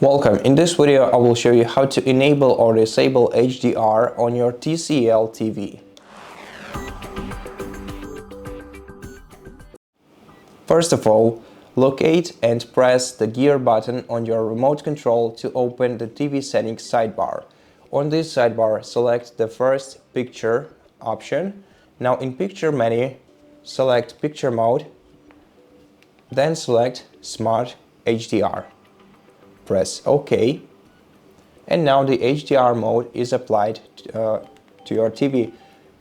Welcome. In this video, I will show you how to enable or disable HDR on your TCL TV. First of all, locate and press the gear button on your remote control to open the TV settings sidebar. On this sidebar, select the first picture option. Now in picture menu, select picture mode, then select Smart HDR. Press OK, and now the HDR mode is applied to your TV.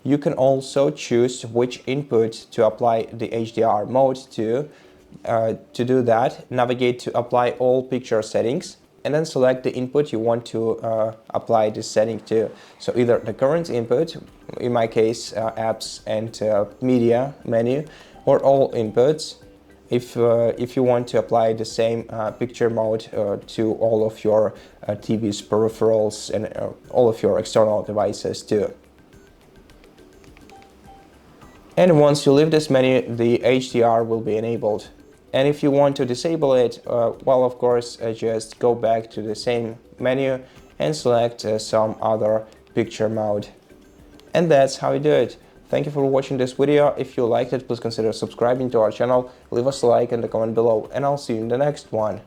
You can also choose which input to apply the HDR mode to. To do that, navigate to apply all picture settings and then select the input you want to apply this setting to. So either the current input, in my case apps and media menu, or all inputs. If you want to apply the same picture mode to all of your TV's peripherals and all of your external devices too. And once you leave this menu, the HDR will be enabled. And if you want to disable it, well, of course, just go back to the same menu and select some other picture mode. And that's how you do it. Thank you for watching this video. If you liked it, please consider subscribing to our channel, leave us a like and a comment below, and I'll see you in the next one.